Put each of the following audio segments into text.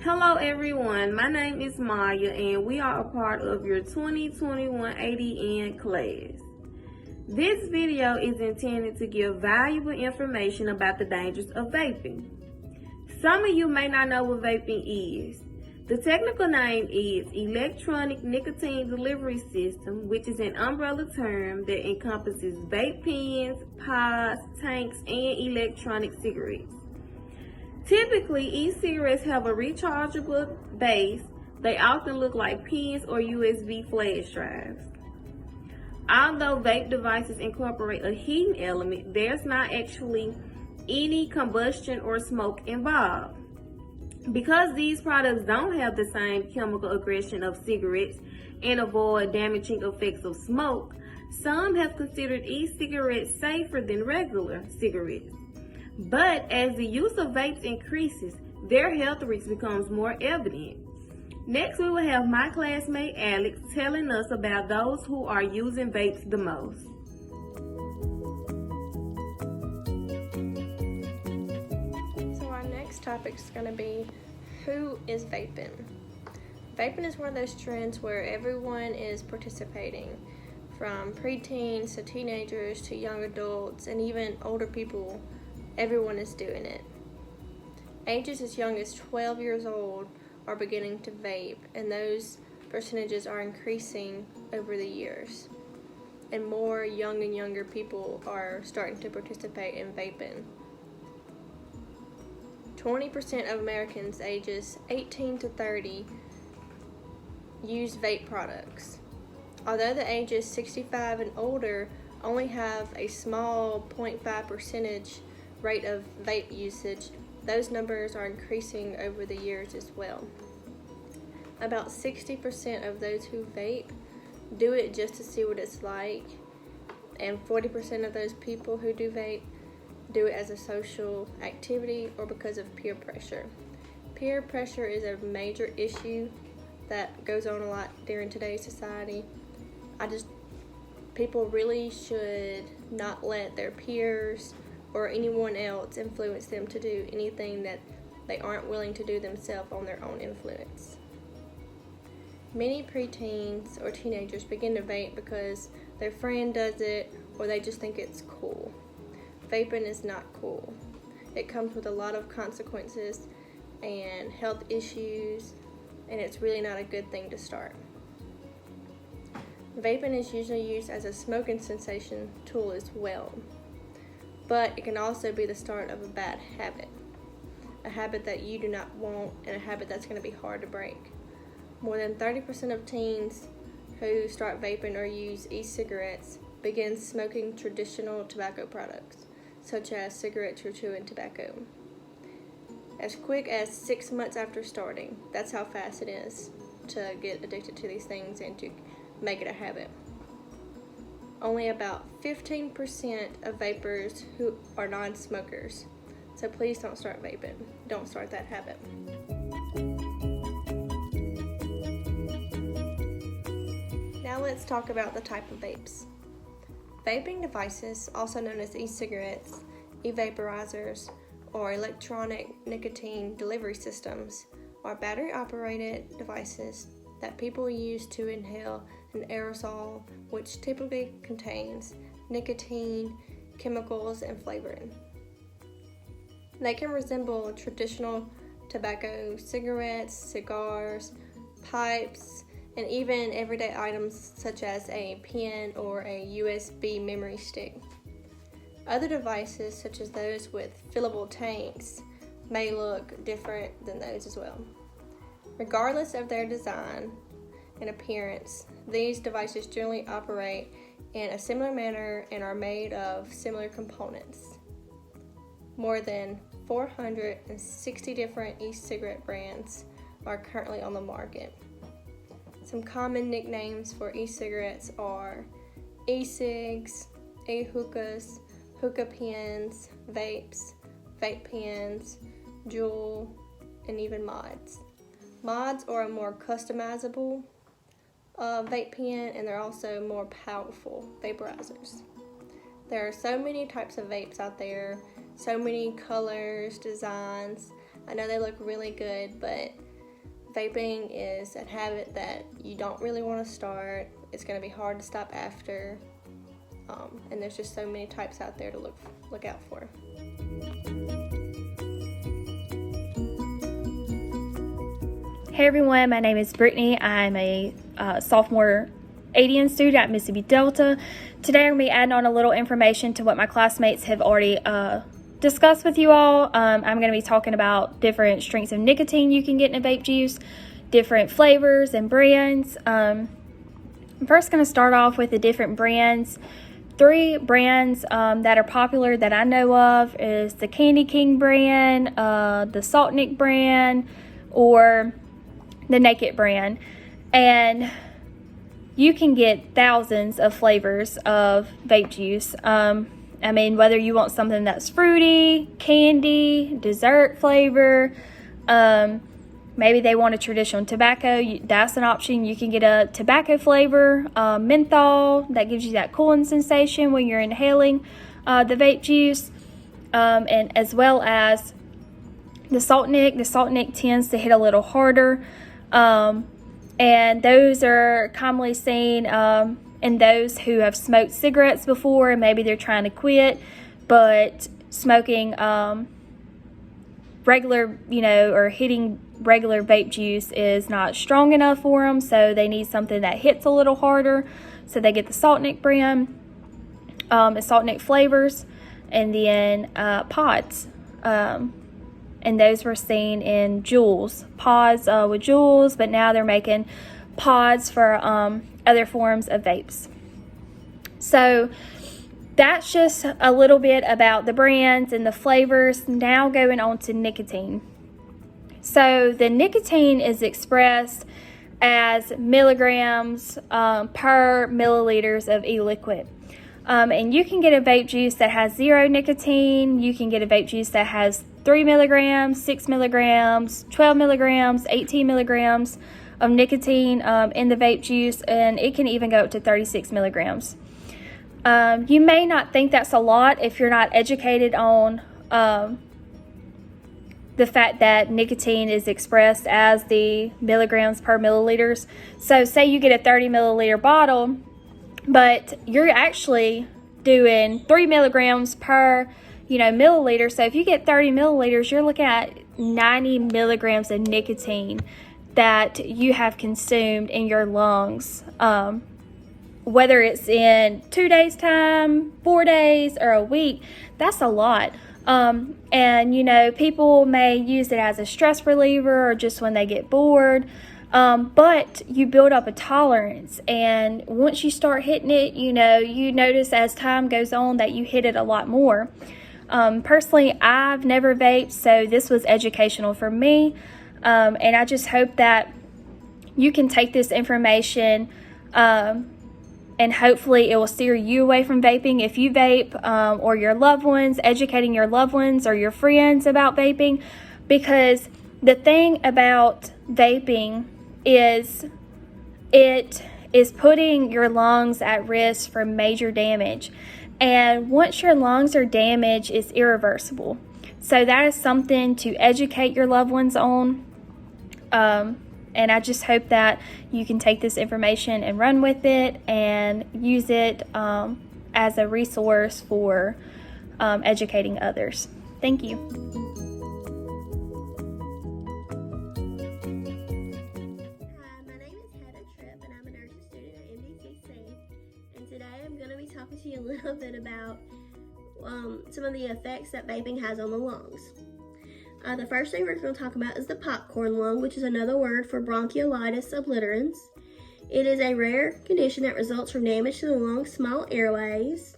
Hello everyone, my name is Maya and we are a part of your 2021 ADN class. This video is intended to give valuable information about the dangers of vaping. Some of you may not know what vaping is. The technical name is Electronic Nicotine Delivery System, which is an umbrella term that encompasses vape pens, pods, tanks, and electronic cigarettes. Typically, e-cigarettes have a rechargeable base. They often look like pens or USB flash drives. Although vape devices incorporate a heating element, there's not actually any combustion or smoke involved. Because these products don't have the same chemical aggression of cigarettes and avoid damaging effects of smoke, some have considered e-cigarettes safer than regular cigarettes. But as the use of vapes increases, their health risks becomes more evident. Next, we will have my classmate Alex telling us about those who are using vapes the most. So our next topic is going to be, who is vaping? Vaping is one of those trends where everyone is participating, from preteens to teenagers to young adults and even older people. Everyone is doing it. Ages as young as 12 years old are beginning to vape, and those percentages are increasing over the years. And more young and younger people are starting to participate in vaping. 20% of Americans ages 18 to 30 use vape products. Although the ages 65 and older only have a small 0.5% rate of vape usage, those numbers are increasing over the years as well. About 60% of those who vape do it just to see what it's like, and 40% of those people who do vape do it as a social activity or because of peer pressure. Peer pressure is a major issue that goes on a lot during today's society. People really should not let their peers or anyone else influence them to do anything that they aren't willing to do themselves on their own influence. Many preteens or teenagers begin to vape because their friend does it or they just think it's cool. Vaping is not cool. It comes with a lot of consequences and health issues, and it's really not a good thing to start. Vaping is usually used as a smoking cessation tool as well. But it can also be the start of a bad habit, a habit that you do not want and a habit that's going to be hard to break. More than 30% of teens who start vaping or use e-cigarettes begin smoking traditional tobacco products, such as cigarettes or chewing tobacco, as quick as 6 months after starting. That's how fast it is to get addicted to these things and to make it a habit. Only about 15% of vapers who are non-smokers. So please don't start vaping. Don't start that habit. Now let's talk about the type of vapes. Vaping devices, also known as e-cigarettes, e-vaporizers, or electronic nicotine delivery systems, are battery-operated devices that people use to inhale an aerosol which typically contains nicotine, chemicals, and flavoring. They can resemble traditional tobacco, cigarettes, cigars, pipes, and even everyday items such as a pen or a USB memory stick. Other devices, such as those with fillable tanks, may look different than those as well. Regardless of their design and appearance, these devices generally operate in a similar manner and are made of similar components. More than 460 different e-cigarette brands are currently on the market. Some common nicknames for e-cigarettes are e-cigs, e-hookahs, hookah pens, vapes, vape pens, Juul, and even mods. Mods are a more customizable vape pen, and they're also more powerful vaporizers. There are so many types of vapes out there, so many colors, designs. I know they look really good, but Vaping is a habit that you don't really want to start. It's going to be hard to stop after, and there's just so many types out there to look out for. Hey everyone, my name is Brittany. I'm a sophomore ADN student at Mississippi Delta. Today I'm going to be adding on a little information to what my classmates have already discussed with you all. I'm going to be talking about different strengths of nicotine you can get in a vape juice, different flavors and brands. I'm first going to start off with the different brands. 3 brands that are popular that I know of is the Candy King brand, the Salt Nick brand, or the Naked brand. And you can get thousands of flavors of vape juice. I mean, whether you want something that's fruity, candy, dessert flavor, maybe they want a traditional tobacco, that's an option. You can get a tobacco flavor, menthol, that gives you that cooling sensation when you're inhaling the vape juice, and as well as the Salt Nick. The Salt Nick tends to hit a little harder, and those are commonly seen in those who have smoked cigarettes before and maybe they're trying to quit, but smoking regular, or hitting regular vape juice is not strong enough for them, so they need something that hits a little harder. So they get the Salt Nick brand, and Salt Nick flavors, and then pods. And those were seen in Juuls, pods with Juuls, but now they're making pods for other forms of vapes. So that's just a little bit about the brands and the flavors. Now going on to nicotine. So the nicotine is expressed as milligrams per milliliters of e-liquid. And you can get a vape juice that has 0 nicotine. You can get a vape juice that has 3 milligrams, 6 milligrams, 12 milligrams, 18 milligrams of nicotine in the vape juice, and it can even go up to 36 milligrams. You may not think that's a lot if you're not educated on the fact that nicotine is expressed as the milligrams per milliliters. So say you get a 30 milliliter bottle, but you're actually doing 3 milligrams per milliliter. So if you get 30 milliliters, you're looking at 90 milligrams of nicotine that you have consumed in your lungs, whether it's in 2 days time, 4 days, or a week. That's a lot. And people may use it as a stress reliever or just when they get bored, but you build up a tolerance, and once you start hitting it, you notice as time goes on that you hit it a lot more. Personally, I've never vaped, so this was educational for me. And I just hope that you can take this information and hopefully it will steer you away from vaping if you vape, or your loved ones, educating your loved ones or your friends about vaping. Because the thing about vaping is it is putting your lungs at risk for major damage. And once your lungs are damaged, it's irreversible. So that is something to educate your loved ones on. And I just hope that you can take this information and run with it and use it as a resource for educating others. Thank you. Hi, my name is Heather Tripp, and I'm a nursing student at MDCC. And today I'm going to be talking to you a little bit about some of the effects that vaping has on the lungs. The first thing we're going to talk about is the popcorn lung, which is another word for bronchiolitis obliterans. It is a rare condition that results from damage to the lung's small airways.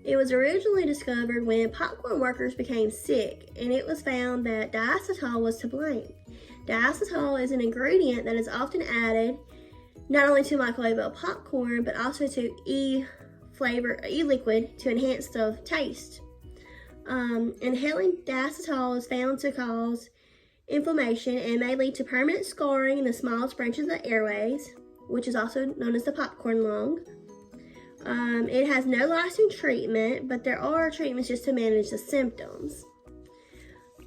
It was originally discovered when popcorn workers became sick, and it was found that diacetyl was to blame. Diacetyl is an ingredient that is often added not only to microwave popcorn, but also to e-liquid to enhance the taste. Inhaling diacetyl is found to cause inflammation and may lead to permanent scarring in the smallest branches of the airways, which is also known as the popcorn lung. It has no lasting treatment, but there are treatments just to manage the symptoms.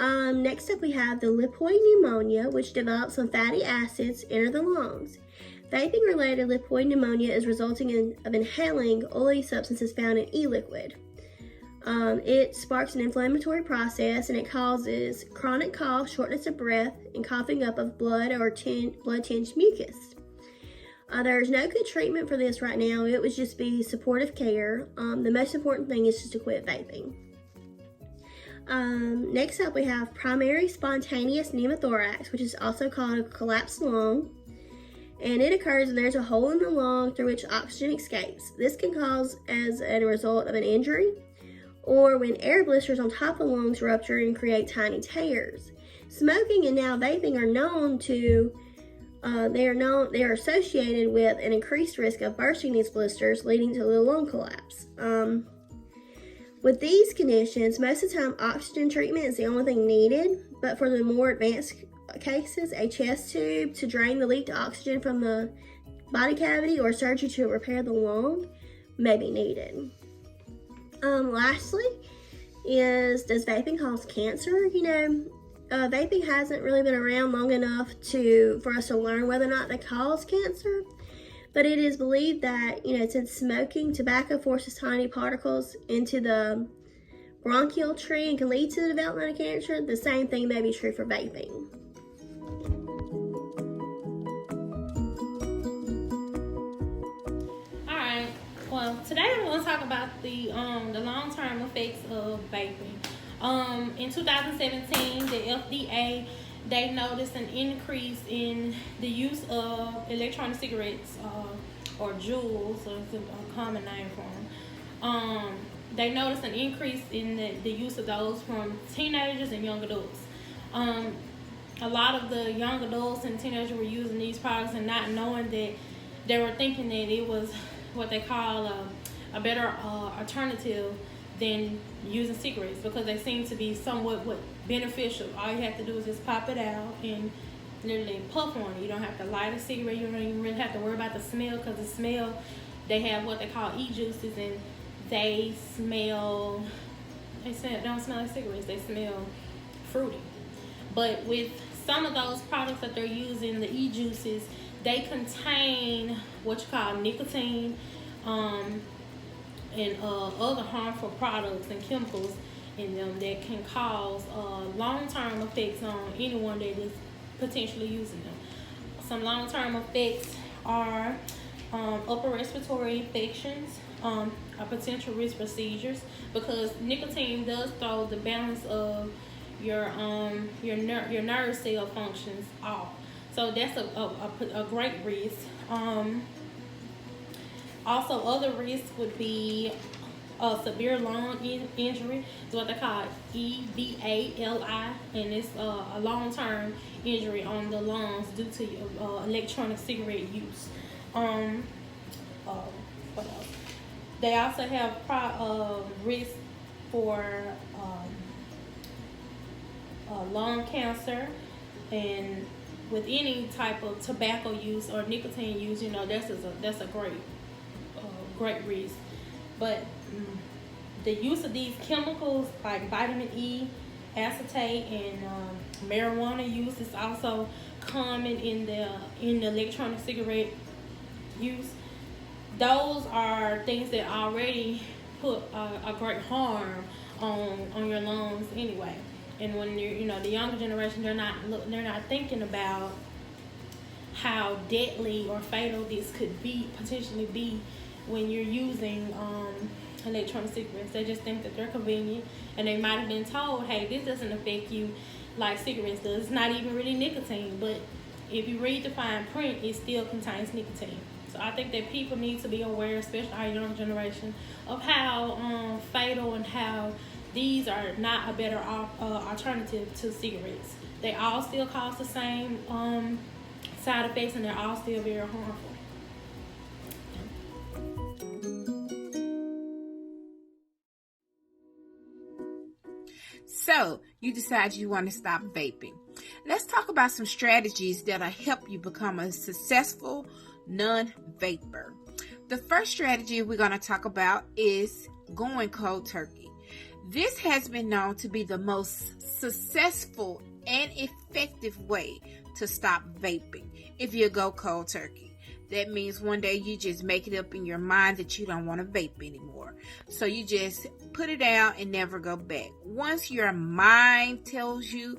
Next up, we have the lipoid pneumonia, which develops when fatty acids enter the lungs. Vaping-related lipoid pneumonia is resulting of inhaling oily substances found in e-liquid. It sparks an inflammatory process, and it causes chronic cough, shortness of breath, and coughing up of blood or blood-tinged mucus. There's no good treatment for this right now. It would just be supportive care. The most important thing is just to quit vaping. Next up, we have primary spontaneous pneumothorax, which is also called a collapsed lung. And it occurs when there's a hole in the lung through which oxygen escapes. This can cause as a result of an injury, or when air blisters on top of the lungs rupture and create tiny tears. Smoking and now vaping are known to they are associated with an increased risk of bursting these blisters, leading to the lung collapse. With these conditions, most of the time oxygen treatment is the only thing needed, but for the more advanced cases, a chest tube to drain the leaked oxygen from the body cavity or surgery to repair the lung may be needed. Lastly, does vaping cause cancer? Vaping hasn't really been around long enough for us to learn whether or not they cause cancer, but it is believed that, since smoking tobacco forces tiny particles into the bronchial tree and can lead to the development of cancer, the same thing may be true for vaping. Alright, well, today I'm going to talk about the long-term effects of vaping. In 2017, the FDA, they noticed an increase in the use of electronic cigarettes, or Juuls, so it's a common name for them. They noticed an increase in the use of those from teenagers and young adults. A lot of the young adults and teenagers were using these products and not knowing that they were thinking that it was what they call a better alternative than using cigarettes, because they seem to be somewhat beneficial. All you have to do is just pop it out and literally puff on it. You don't have to light a cigarette. You don't even really have to worry about the smell, because the smell, they have what they call e-juices, and they don't smell like cigarettes. They smell fruity. But with some of those products that they're using, the e-juices, they contain what you call nicotine, and other harmful products and chemicals in them that can cause long-term effects on anyone that is potentially using them. Some long-term effects are upper respiratory infections, a potential risk for seizures, because nicotine does throw the balance of your nerve cell functions off. So that's a great risk. Also, other risks would be a severe lung injury. It's what they call EVALI, and it's a long-term injury on the lungs due to electronic cigarette use. What else? They also have risk for lung cancer, and with any type of tobacco use or nicotine use, that's a great risk. But the use of these chemicals like vitamin E, acetate, and marijuana use is also common in the electronic cigarette use. Those are things that already put a great harm on your lungs anyway. And when you're the younger generation, they're not thinking about how deadly or fatal this could potentially be when you're using electronic cigarettes. They just think that they're convenient, and they might have been told, hey, this doesn't affect you like cigarettes does. It's not even really nicotine, but if you read the fine print, it still contains nicotine. So I think that people need to be aware, especially our young generation, of how fatal and how these are not a better alternative to cigarettes. They all still cause the same side effects, and they're all still very harmful. So, you decide you want to stop vaping. Let's talk about some strategies that'll help you become a successful non-vapor. The first strategy we're going to talk about is going cold turkey. This has been known to be the most successful and effective way to stop vaping if you go cold turkey. That means one day you just make it up in your mind that you don't want to vape anymore. So you just put it down and never go back. Once your mind tells you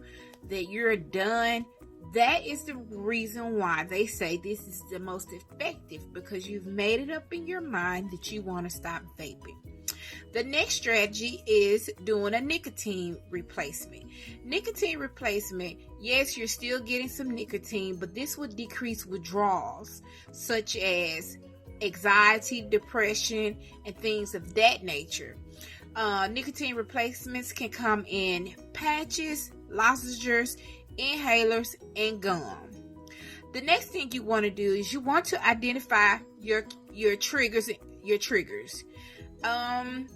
that you're done, that is the reason why they say this is the most effective, because you've made it up in your mind that you want to stop vaping. The next strategy is doing a nicotine replacement. Nicotine replacement, yes, you're still getting some nicotine, but this will decrease withdrawals such as anxiety, depression, and things of that nature. Nicotine replacements can come in patches, lozenges, inhalers, and gum. The next thing you want to do is you want to identify your triggers.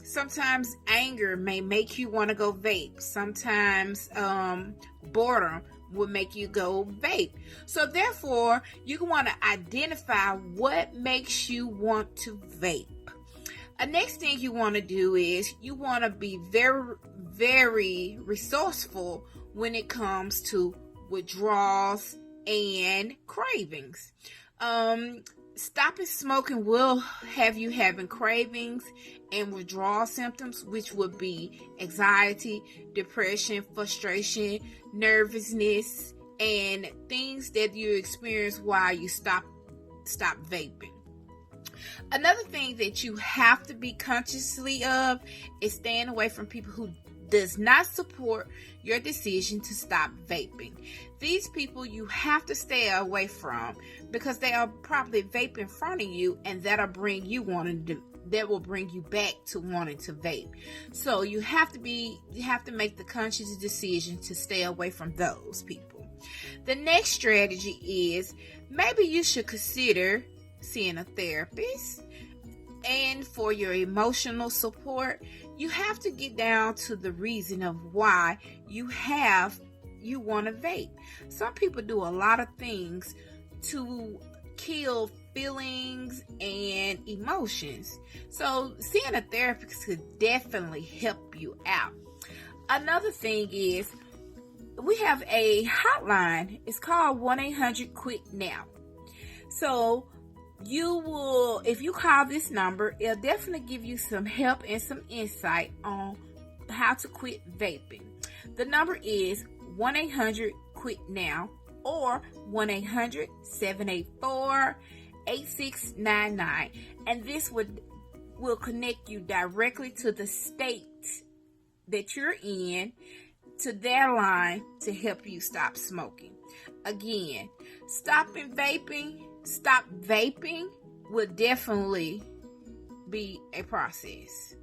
Sometimes anger may make you want to go vape. Sometimes boredom will make you go vape. So therefore, you want to identify what makes you want to vape. The next thing you want to do is you want to be very, very resourceful when it comes to withdrawals and cravings. Stopping smoking will have you having cravings and withdrawal symptoms, which would be anxiety, depression, frustration, nervousness, and things that you experience while you stop vaping. Another thing that you have to be consciously of is staying away from people who does not support your decision to stop vaping. These people you have to stay away from, because they are probably vape in front of you, and that will bring you back to wanting to vape. So you have to make the conscious decision to stay away from those people. The next strategy is maybe you should consider seeing a therapist. And for your emotional support, you have to get down to the reason of why you want to vape. Some people do a lot of things to kill feelings and emotions. So seeing a therapist could definitely help you out. Another thing is we have a hotline. It's called 1-800-QUIT-NOW. So if you call this number, it'll definitely give you some help and some insight on how to quit vaping. The number is 1-800-QUIT-NOW or 1-800-784-8699, and this will connect you directly to the state that you're in, to their line, to help you stop smoking. Again, stop vaping will definitely be a process.